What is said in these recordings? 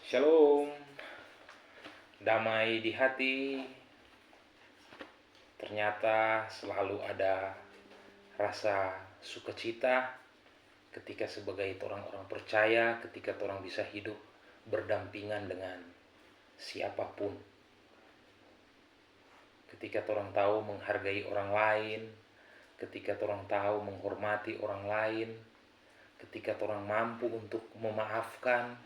Shalom, damai di hati. Ternyata selalu ada rasa sukacita ketika sebagai orang-orang percaya, ketika orang bisa hidup berdampingan dengan siapapun. Ketika orang tahu menghargai orang lain, ketika orang tahu menghormati orang lain, ketika orang mampu untuk memaafkan,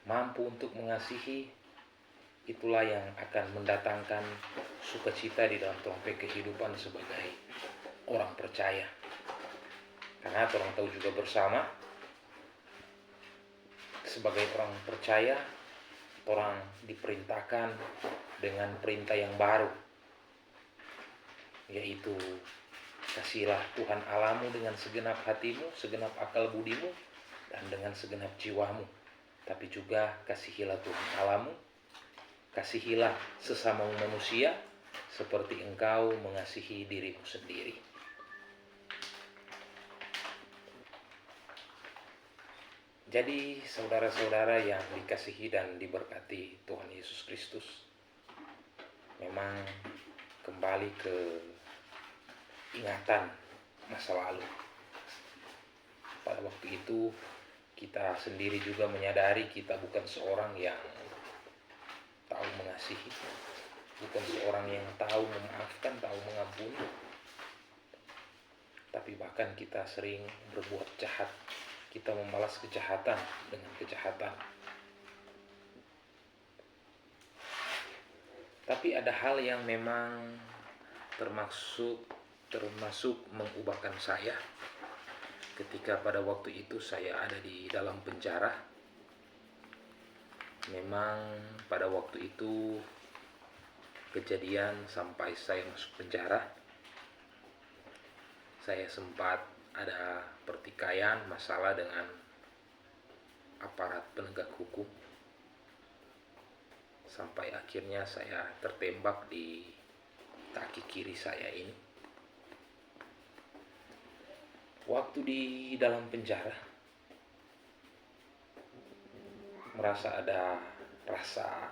mampu untuk mengasihi, itulah yang akan mendatangkan sukacita di dalam kehidupan sebagai orang percaya. Karena orang tahu juga bersama, sebagai orang percaya, orang diperintahkan dengan perintah yang baru, yaitu kasihilah Tuhan Allahmu dengan segenap hatimu, segenap akal budimu, dan dengan segenap jiwamu. Tapi juga kasihilah Tuhan Allahmu, kasihilah sesama manusia seperti engkau mengasihi dirimu sendiri. Jadi saudara-saudara yang dikasihi dan diberkati Tuhan Yesus Kristus, memang kembali ke ingatan masa lalu. Pada waktu itu kita sendiri juga menyadari kita bukan seorang yang tahu mengasihi, bukan seorang yang tahu memaafkan, tahu mengampuni, tapi bahkan kita sering berbuat jahat. Kita membalas kejahatan dengan kejahatan. Tapi ada hal yang memang termasuk mengubahkan saya. Ketika pada waktu itu saya ada di dalam penjara, memang pada waktu itu kejadian sampai saya masuk penjara, saya sempat ada pertikaian masalah dengan aparat penegak hukum, sampai akhirnya saya tertembak di kaki kiri saya ini. Waktu di dalam penjara, merasa ada rasa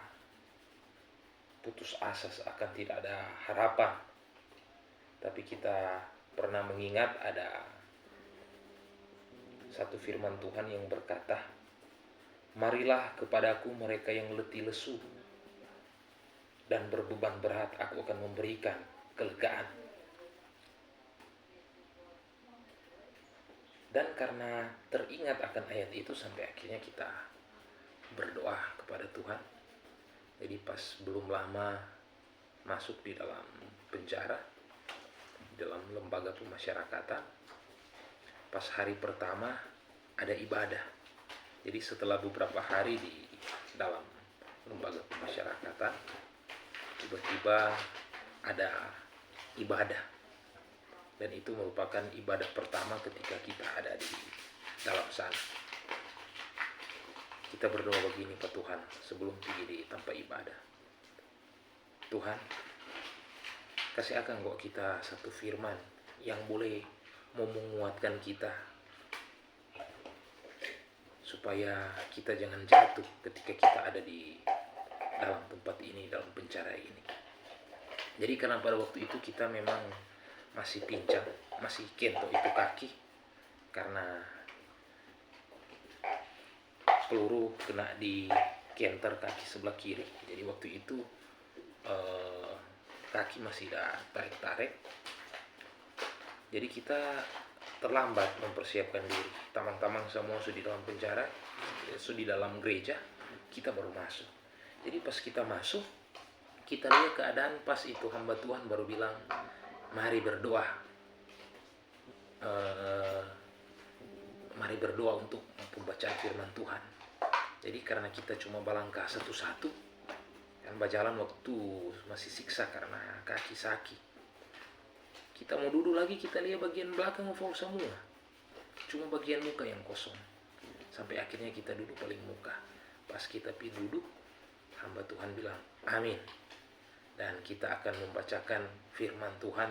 putus asa, seakan tidak ada harapan. Tapi kita pernah mengingat ada satu firman Tuhan yang berkata, "Marilah kepadaku mereka yang letih lesu dan berbeban berat, aku akan memberikan kelegaan." Dan karena teringat akan ayat itu, sampai akhirnya kita berdoa kepada Tuhan. Jadi pas belum lama masuk di dalam penjara, dalam lembaga pemasyarakatan, pas hari pertama ada ibadah. Jadi setelah beberapa hari di dalam lembaga pemasyarakatan, tiba-tiba ada ibadah. Dan itu merupakan ibadah pertama ketika kita ada di dalam sana. Kita berdoa begini, Pak Tuhan, sebelum pergi di tempat ibadah. Tuhan, kasih akan kok kita satu firman yang boleh menguatkan kita, supaya kita jangan jatuh ketika kita ada di dalam tempat ini, dalam penjara ini. Jadi karena pada waktu itu kita memang masih pincang, masih kento itu kaki, karena peluru kena di kenter kaki sebelah kiri. Jadi waktu itu kaki masih ada tarik-tarik. Jadi kita terlambat mempersiapkan diri. Tamang-tamang semua sudah di dalam penjara, sudah di dalam gereja, kita baru masuk. Jadi pas kita masuk, kita lihat keadaan pas itu hamba Tuhan baru bilang, "Mari berdoa. Mari berdoa untuk pembacaan firman Tuhan." Jadi karena kita cuma balangkah satu-satu, kan berjalan waktu masih siksa karena kaki sakit. Kita mau duduk lagi, kita lihat bagian belakang full semua, cuma bagian muka yang kosong. Sampai akhirnya kita duduk paling muka. Pas kita pergi duduk, hamba Tuhan bilang, "Amin." Dan kita akan membacakan firman Tuhan.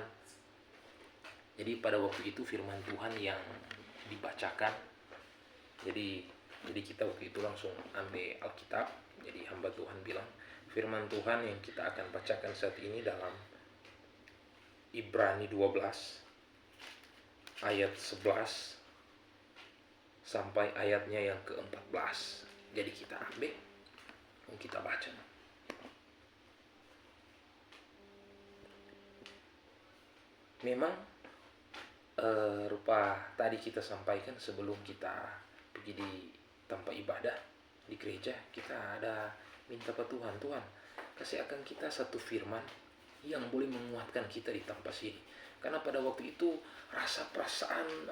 Jadi pada waktu itu firman Tuhan yang dibacakan, jadi Jadi kita waktu itu langsung ambil Alkitab. Jadi hamba Tuhan bilang, firman Tuhan yang kita akan bacakan saat ini dalam Ibrani 12 ayat 11 sampai ayatnya yang ke-14. Jadi kita ambil dan kita baca. Memang rupa tadi kita sampaikan sebelum kita pergi di tempat ibadah di gereja, kita ada minta ke Tuhan, Tuhan kasih akan kita satu firman yang boleh menguatkan kita di tempat sini. Karena pada waktu itu rasa perasaan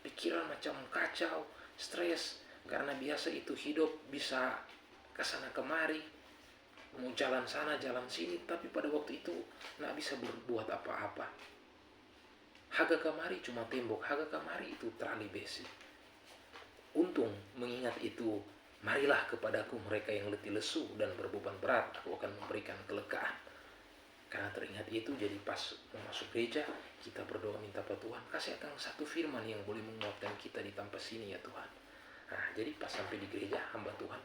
pikiran macam kacau, stres, karena biasa itu hidup bisa kesana kemari, mau jalan sana jalan sini, tapi pada waktu itu nggak bisa berbuat apa-apa. Haga kamari cuma tembok, haga kamari itu terali besi. Untung mengingat itu, marilah kepadaku mereka yang letih lesu dan berbeban berat, aku akan memberikan kelegaan. Karena teringat itu, jadi pas masuk gereja, kita berdoa minta pada Tuhan, kasih akan satu firman yang boleh menguatkan kita di tempat sini ya Tuhan. Nah, jadi pas sampai di gereja, hamba Tuhan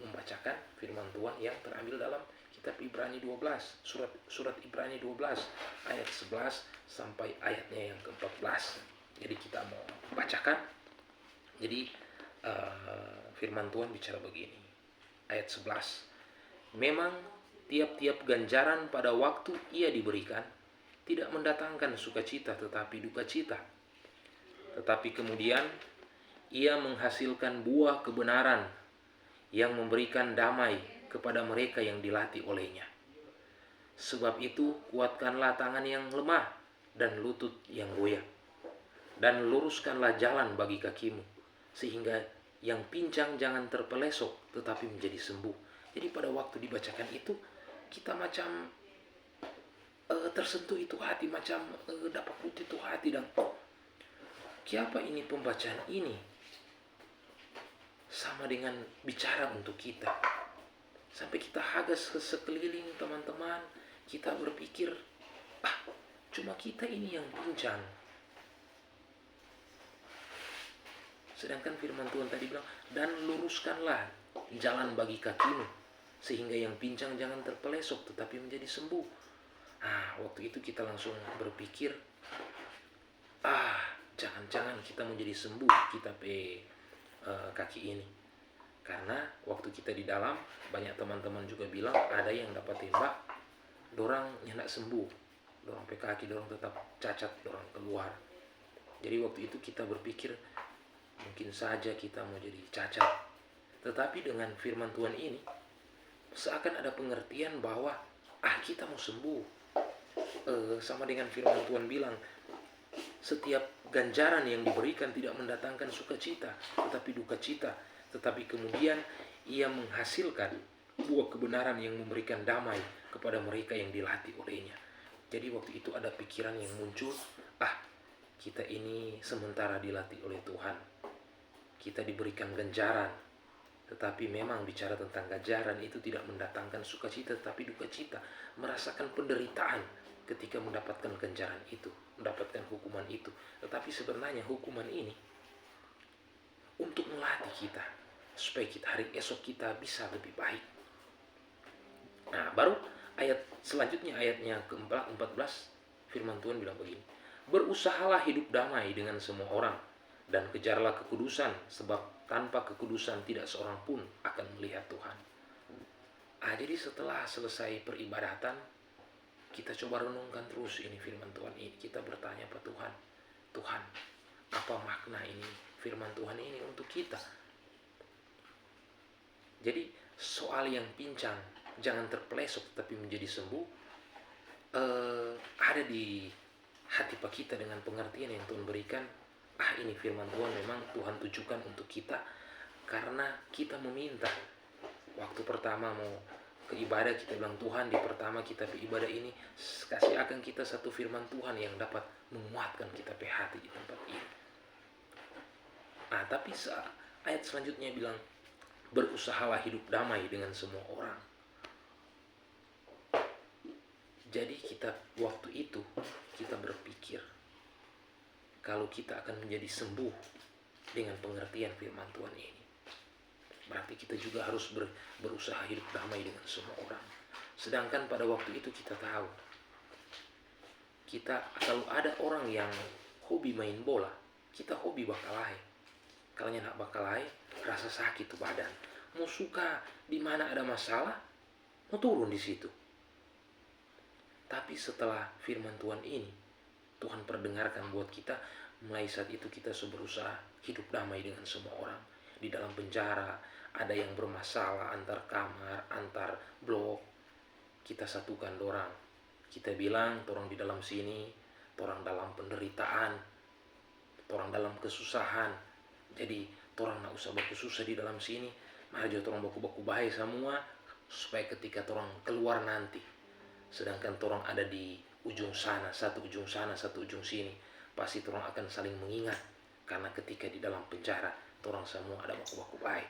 membacakan firman Tuhan yang terambil dalam kitab Ibrani 12, surat Ibrani 12 ayat 11 sampai ayatnya yang ke-14. Jadi kita mau bacakan. Jadi firman Tuhan bicara begini, ayat 11. Memang tiap-tiap ganjaran pada waktu ia diberikan tidak mendatangkan sukacita tetapi duka cita. Tetapi kemudian ia menghasilkan buah kebenaran yang memberikan damai kepada mereka yang dilatih olehnya. Sebab itu kuatkanlah tangan yang lemah dan lutut yang goyah, dan luruskanlah jalan bagi kakimu, sehingga yang pincang jangan terpelesok tetapi menjadi sembuh. Jadi pada waktu dibacakan itu, kita macam tersentuh itu hati, macam dapat putih itu hati, dan siapa ini pembacaan ini sama dengan bicara untuk kita. Sampai kita hagas ke sekeliling teman-teman, kita berpikir, cuma kita ini yang pincang. Sedangkan firman Tuhan tadi bilang, dan luruskanlah jalan bagi kakimu, sehingga yang pincang jangan terpelesok tetapi menjadi sembuh. Waktu itu kita langsung berpikir, jangan-jangan kita menjadi sembuh kita kaki ini. Karena waktu kita di dalam, banyak teman-teman juga bilang ada yang dapat tembak, dorang nyendak sembuh, dorang kaki dorang tetap cacat, dorang keluar. Jadi waktu itu kita berpikir mungkin saja kita mau jadi cacat. Tetapi dengan firman Tuhan ini seakan ada pengertian bahwa kita mau sembuh. Sama dengan firman Tuhan bilang, setiap ganjaran yang diberikan tidak mendatangkan sukacita tetapi duka cita. Tetapi kemudian ia menghasilkan buah kebenaran yang memberikan damai kepada mereka yang dilatih olehnya. Jadi waktu itu ada pikiran yang muncul, kita ini sementara dilatih oleh Tuhan, kita diberikan ganjaran. Tetapi memang bicara tentang ganjaran itu tidak mendatangkan sukacita tetapi duka cita. Merasakan penderitaan ketika mendapatkan ganjaran itu, mendapatkan hukuman itu. Tetapi sebenarnya hukuman ini untuk melatih kita, supaya kita hari esok kita bisa lebih baik. Baru ayat selanjutnya, ayatnya ke-14, firman Tuhan bilang begini, berusahalah hidup damai dengan semua orang, dan kejarlah kekudusan, sebab tanpa kekudusan tidak seorang pun akan melihat Tuhan. Jadi setelah selesai peribadatan, kita coba renungkan terus ini firman Tuhan ini. Kita bertanya pada Tuhan, Tuhan, apa makna ini firman Tuhan ini untuk kita? Jadi soal yang pincang jangan terpelesok tapi menjadi sembuh, ada di hati pak kita dengan pengertian yang Tuhan berikan. Ini firman Tuhan memang Tuhan tujukan untuk kita, karena kita meminta. Waktu pertama mau ke ibadah, kita bilang, Tuhan, di pertama kita beribadah ini kasih akan kita satu firman Tuhan yang dapat menguatkan kita pe hati di tempat ini. Tapi ayat selanjutnya bilang, berusahalah hidup damai dengan semua orang. Jadi kita waktu itu kita berpikir, kalau kita akan menjadi sembuh dengan pengertian firman Tuhan ini. Berarti kita juga harus berusaha hidup damai dengan semua orang. Sedangkan pada waktu itu kita tahu, kalau ada orang yang hobi main bola, kita hobi bakalae. Kalau nak bakalae, rasa sakit tuh badan. Mau suka di mana ada masalah, mau turun di situ. Tapi setelah firman Tuhan ini, Tuhan perdengarkan buat kita, mulai saat itu kita berusaha hidup damai dengan semua orang. Di dalam penjara, ada yang bermasalah antar kamar, antar blok, kita satukan dorang. Kita bilang, torang di dalam sini, torang dalam penderitaan, torang dalam kesusahan. Jadi, torang nak usah baku susah di dalam sini, mari torang baku-baku baik semua, supaya ketika torang keluar nanti, sedangkan torang ada di ujung sana, satu ujung sana, satu ujung sini, pasti torang akan saling mengingat. Karena ketika di dalam penjara, torang semua ada baku-baku baik.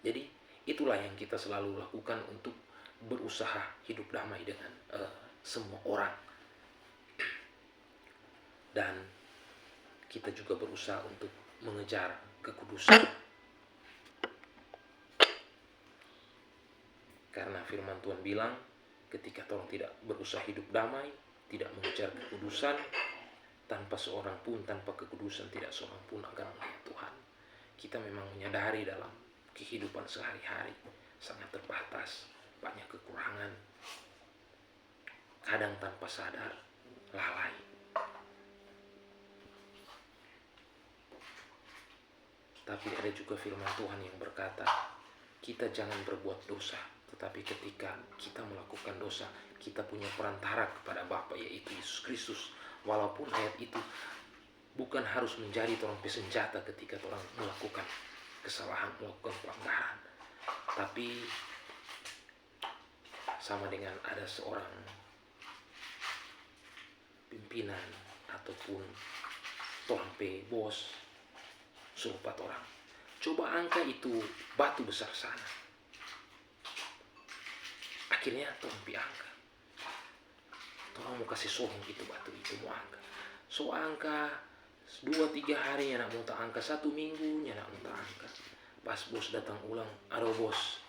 Jadi itulah yang kita selalu lakukan untuk berusaha hidup damai dengan semua orang. Dan kita juga berusaha untuk mengejar kekudusan. Karena firman Tuhan bilang, ketika orang tidak berusaha hidup damai, tidak mengejar kekudusan, tanpa seorang pun, tanpa kekudusan tidak seorang pun akan melihat Tuhan. Kita memang menyadari dalam kehidupan sehari-hari sangat terbatas, banyak kekurangan, kadang tanpa sadar, lalai. Tapi ada juga firman Tuhan yang berkata, kita jangan berbuat dosa, tetapi ketika kita melakukan dosa, kita punya perantara kepada Bapa, yaitu Yesus Kristus. Walaupun ayat itu bukan harus menjadi orang pesenjata ketika orang melakukan kesalahan, melakukan pelanggaran. Tapi sama dengan ada seorang pimpinan ataupun orang bos suruh orang, coba angka itu batu besar sana. Akhirnya orang angka. Orang mau kasih sohong itu batu itu mau angka. So angka 2-3 hari nak mau tak angka, 1 minggu nak mau tak angka. Pas bos datang ulang, aduh bos,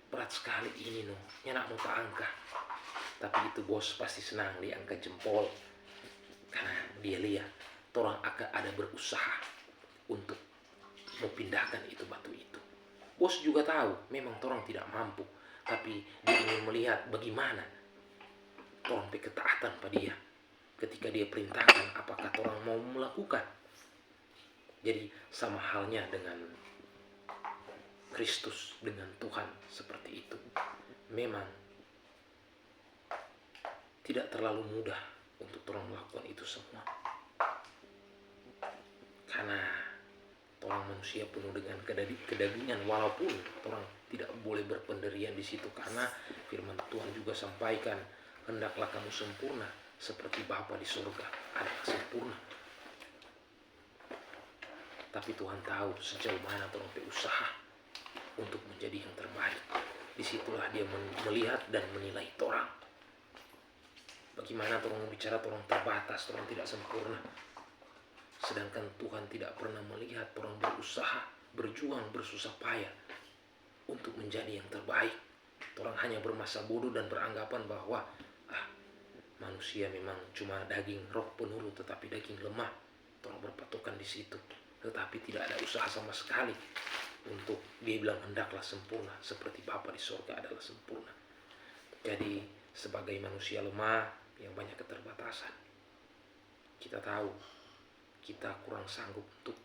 berat sekali ini no, nak mau tak angka. Tapi itu bos pasti senang, dia angkat jempol. Karena dia lihat orang akan ada berusaha untuk memindahkan itu batu itu. Bos juga tahu memang orang tidak mampu, tapi dia ingin melihat bagaimana orang ketaatan pada dia. Ketika dia perintahkan, apakah orang mau melakukan. Jadi sama halnya dengan Kristus, dengan Tuhan seperti itu. Memang tidak terlalu mudah untuk orang melakukan itu semua. Karena orang manusia penuh dengan kedagingan, walaupun orang tidak boleh berpendirian di situ, karena firman Tuhan juga sampaikan, hendaklah kamu sempurna seperti Bapa di surga adalah sempurna. Tapi Tuhan tahu sejauh mana orang berusaha untuk menjadi yang terbaik. Disitulah dia melihat dan menilai orang. Bagaimana orang bicara orang terbatas, orang tidak sempurna. Sedangkan Tuhan tidak pernah melihat orang berusaha, berjuang, bersusah payah untuk menjadi yang terbaik. Orang hanya bermasa bodoh dan beranggapan bahwa manusia memang cuma daging roh penurut, tetapi daging lemah. Orang berpatokan di situ, tetapi tidak ada usaha sama sekali untuk dia bilang hendaklah sempurna seperti Bapa di surga adalah sempurna. Jadi sebagai manusia lemah yang banyak keterbatasan, kita tahu kita kurang sanggup untuk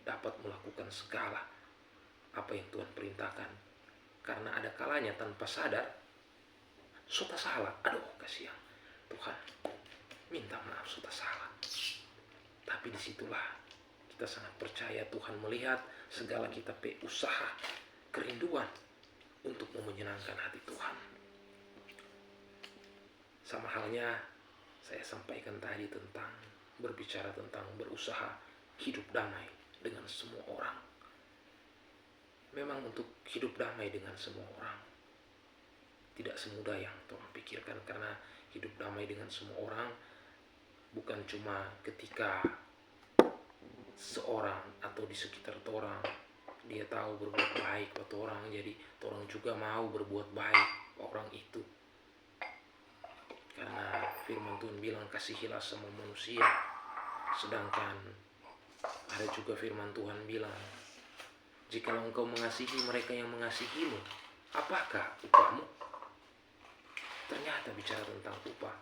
dapat melakukan segala apa yang Tuhan perintahkan. Karena ada kalanya tanpa sadar, sudah salah. Aduh kasihan Tuhan, minta maaf sudah salah. Tapi disitulah kita sangat percaya Tuhan melihat segala kita usaha, kerinduan untuk menyenangkan hati Tuhan. Sama halnya saya sampaikan tadi tentang berbicara tentang berusaha hidup damai dengan semua orang. Memang untuk hidup damai dengan semua orang tidak semudah yang Tuhan pikirkan, karena hidup damai dengan semua orang bukan cuma ketika seorang atau di sekitar orang dia tahu berbuat baik buat orang, jadi orang juga mau berbuat baik orang itu. Karena firman Tuhan bilang kasihilah semua manusia, sedangkan ada juga firman Tuhan bilang, jikalau engkau mengasihi mereka yang mengasihimu, apakah upahmu? Ternyata bicara tentang upah,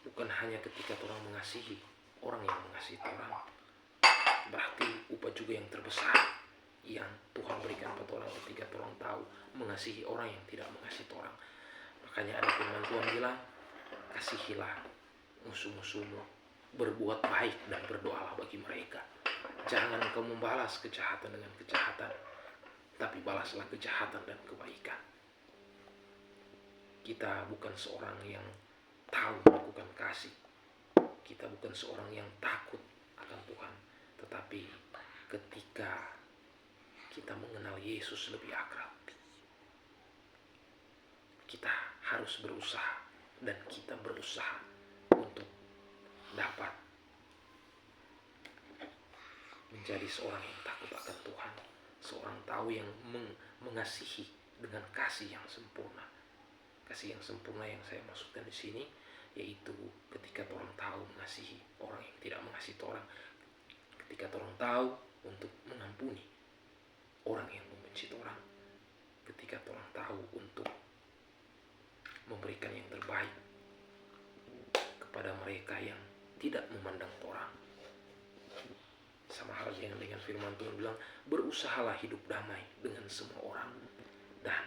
bukan hanya ketika orang mengasihi orang yang mengasihi orang, berarti upah juga yang terbesar yang Tuhan berikan pada orang ketika orang tahu mengasihi orang yang tidak mengasihi orang. Makanya ada firman Tuhan bilang, kasihilah musuh-musuhmu, berbuat baik dan berdoalah bagi mereka. Jangan engkau membalas kejahatan dengan kejahatan, tapi balaslah kejahatan dan kebaikan. Kita bukan seorang yang tahu melakukan kasih. Kita bukan seorang yang takut akan Tuhan. Tetapi ketika kita mengenal Yesus lebih akrab, kita harus berusaha, dan kita berusaha untuk dapat menjadi seorang yang takut akan Tuhan, seorang tahu yang mengasihi dengan kasih yang sempurna. Kasih yang sempurna yang saya maksudkan di sini yaitu ketika orang tahu mengasihi orang yang tidak mengasihi orang, ketika orang tahu untuk mengampuni orang yang membenci orang, ketika orang tahu untuk memberikan yang terbaik kepada mereka yang tidak memandang orang. Sama halnya dengan firman Tuhan bilang, berusahalah hidup damai dengan semua orang. Dan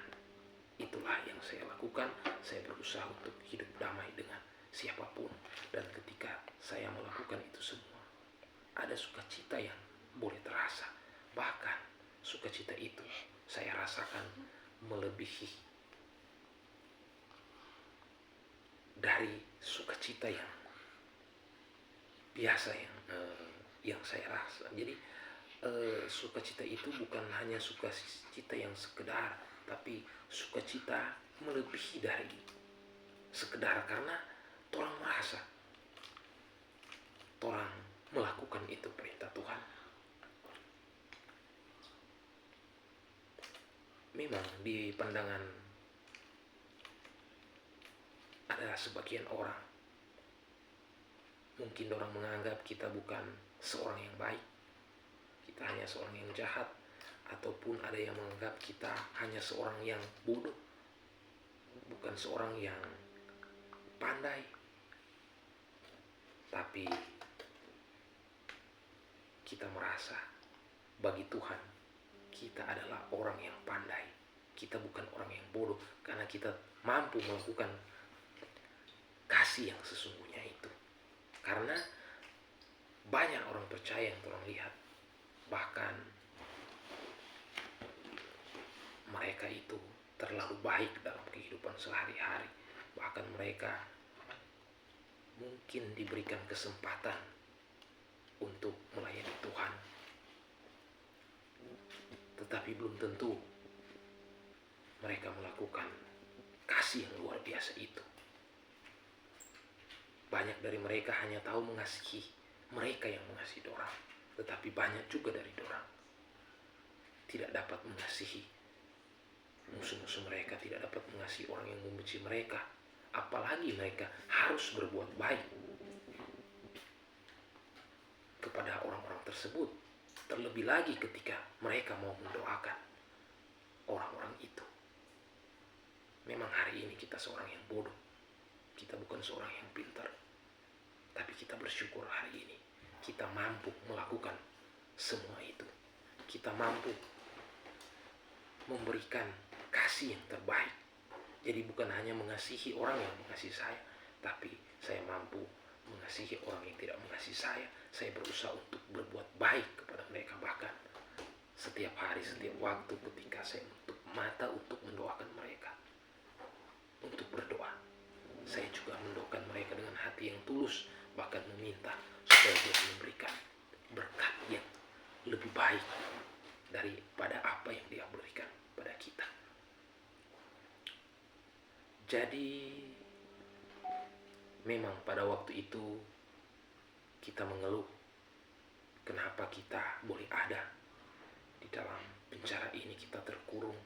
itulah yang saya lakukan. Saya berusaha untuk hidup damai dengan siapapun. Dan ketika saya melakukan itu semua, ada sukacita yang boleh terasa. Bahkan sukacita itu saya rasakan melebihi dari sukacita yang biasa yang saya rasa. Jadi sukacita itu bukan hanya sukacita yang sekedar, tapi sukacita melebihi dari sekedar, karena orang merasa orang melakukan itu perintah Tuhan. Memang di pandangan ada sebagian orang, mungkin orang menganggap kita bukan seorang yang baik, kita hanya seorang yang jahat, ataupun ada yang menganggap kita hanya seorang yang bodoh, bukan seorang yang pandai. Tapi kita merasa bagi Tuhan kita adalah orang yang pandai. Kita bukan orang yang bodoh, karena kita mampu melakukan kasih yang sesungguhnya itu. Karena banyak orang percaya yang orang lihat, bahkan mereka itu terlalu baik dalam kehidupan sehari-hari. Bahkan mereka mungkin diberikan kesempatan untuk melayani Tuhan, tetapi belum tentu mereka melakukan kasih yang luar biasa itu. Banyak dari mereka hanya tahu mengasihi mereka yang mengasihi dorang, tetapi banyak juga dari dorang tidak dapat mengasihi musuh-musuh mereka, tidak dapat mengasihi orang yang membenci mereka. Apalagi mereka harus berbuat baik kepada orang-orang tersebut. Terlebih lagi ketika mereka mau mendoakan orang-orang itu. Memang hari ini kita seorang yang bodoh, kita bukan seorang yang pintar, tapi kita bersyukur hari ini kita mampu melakukan semua itu. Kita mampu memberikan kasih yang terbaik. Jadi bukan hanya mengasihi orang yang mengasihi saya, tapi saya mampu mengasihi orang yang tidak mengasihi saya. Saya berusaha untuk berbuat baik kepada mereka, bahkan setiap hari, setiap waktu ketika saya menutup mata untuk mendoakan mereka, untuk berdoa. Saya juga mendoakan mereka dengan hati yang tulus, bahkan meminta supaya Dia memberikan berkat yang lebih baik daripada apa yang Dia berikan pada kita. Jadi memang pada waktu itu kita mengeluh kenapa kita boleh ada di dalam penjara ini, kita terkurung.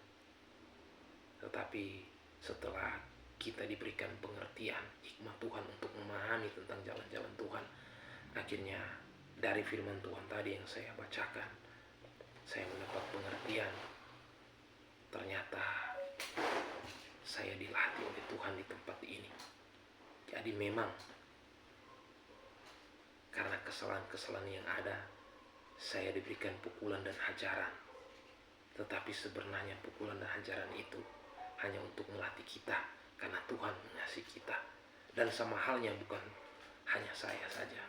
Tetapi setelah kita diberikan pengertian hikmat Tuhan untuk memahami tentang jalan-jalan Tuhan, akhirnya dari firman Tuhan tadi yang saya bacakan, saya mendapat pengertian. Ternyata saya dilatih oleh Tuhan di tempat ini. Jadi memang karena kesalahan-kesalahan yang ada, saya diberikan pukulan dan hajaran. Tetapi sebenarnya pukulan dan hajaran itu hanya untuk melatih kita, karena Tuhan mengasihi kita. Dan sama halnya bukan hanya saya saja,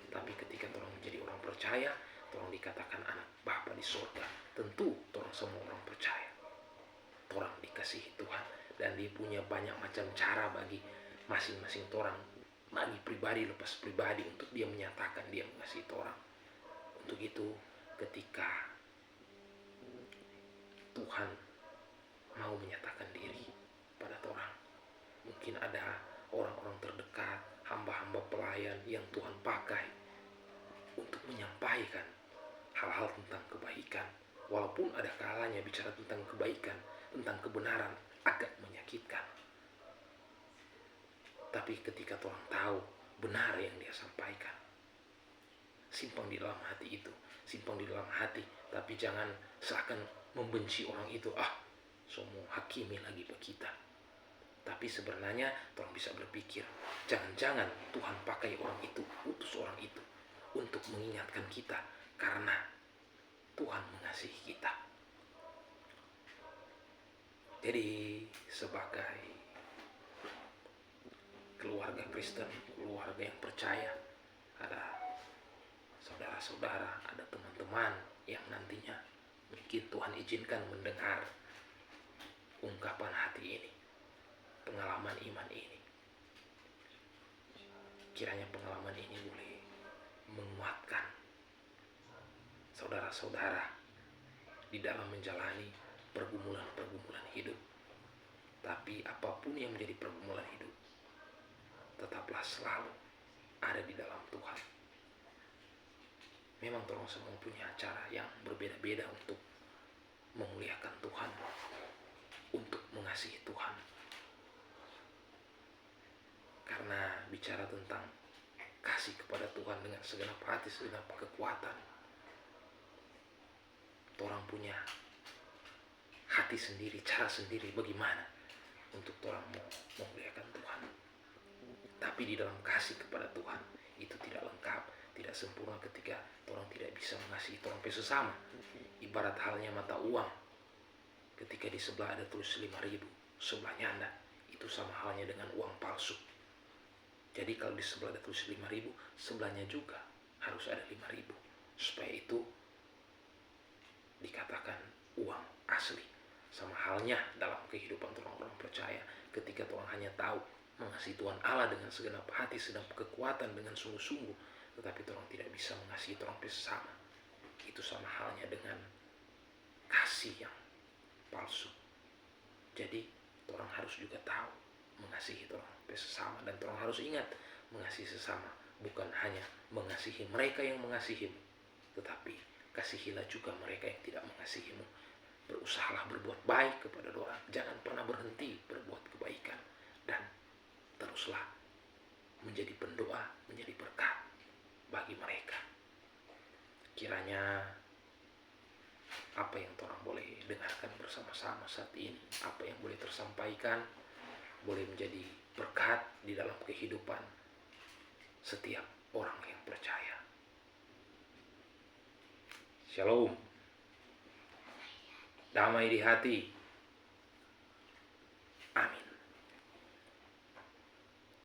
tapi ketika orang menjadi orang percaya, orang dikatakan anak Bapa di surga, tentu orang semua orang percaya. Orang dikasihi Tuhan, dan dia punya banyak macam cara bagi masing-masing orang, bagi pribadi lepas pribadi, untuk dia menyatakan dia mengasihi orang. Untuk itu ketika Tuhan mau menyatakan diri pada orang, mungkin ada orang-orang terdekat, hamba-hamba pelayan yang Tuhan pakai untuk menyampaikan hal-hal tentang kebaikan. Walaupun ada kalanya bicara tentang kebaikan, tentang kebenaran, agak menyakitkan. Tapi ketika orang tahu benar yang dia sampaikan, simpan di dalam hati itu, simpan di dalam hati. Tapi jangan seakan membenci orang itu, semua hakimi lagi bagi kita. Tapi sebenarnya orang bisa berpikir, jangan-jangan Tuhan pakai orang itu, utus orang itu untuk mengingatkan kita, karena Tuhan mengasihi kita. Jadi sebagai keluarga Kristen, keluarga yang percaya, ada saudara-saudara, ada teman-teman yang nantinya mungkin Tuhan izinkan mendengar ungkapan hati ini, pengalaman iman ini. Kiranya pengalaman ini boleh menguatkan saudara-saudara di dalam menjalani pergumulan-pergumulan hidup. Tapi apapun yang menjadi pergumulan hidup, tetaplah selalu ada di dalam Tuhan. Memang orang semua punya cara yang berbeda-beda untuk memuliakan Tuhan, untuk mengasihi Tuhan. Karena bicara tentang kasih kepada Tuhan dengan segenap hati, segenap kekuatan, orang punya hati sendiri, cara sendiri bagaimana untuk orang memuliakan Tuhan. Tapi di dalam kasih kepada Tuhan itu tidak lengkap, tidak sempurna ketika orang tidak bisa mengasihi orang sesama. Ibarat halnya mata uang, ketika di sebelah ada tulis 5.000, sebelahnya Anda, itu sama halnya dengan uang palsu. Jadi kalau di sebelah ada tulis 5.000, sebelahnya juga harus ada 5.000, supaya itu dikatakan uang asli. Sama halnya dalam kehidupan orang-orang percaya, ketika orang hanya tahu mengasihi Tuhan Allah dengan segenap hati, segenap kekuatan, dengan sungguh-sungguh, tetapi orang tidak bisa mengasihi orang sesama, itu sama halnya dengan kasih yang palsu. Jadi orang harus juga tahu mengasihi orang sesama, dan orang harus ingat mengasihi sesama bukan hanya mengasihi mereka yang mengasihimu, tetapi kasihilah juga mereka yang tidak mengasihimu. Berusahalah berbuat baik kepada orang, jangan pernah berhenti berbuat kebaikan, dan teruslah menjadi pendoa, menjadi berkat bagi mereka. Kiranya apa yang orang boleh dengarkan bersama-sama saat ini, apa yang boleh tersampaikan, boleh menjadi berkat di dalam kehidupan setiap orang yang percaya. Shalom. Damai di hati,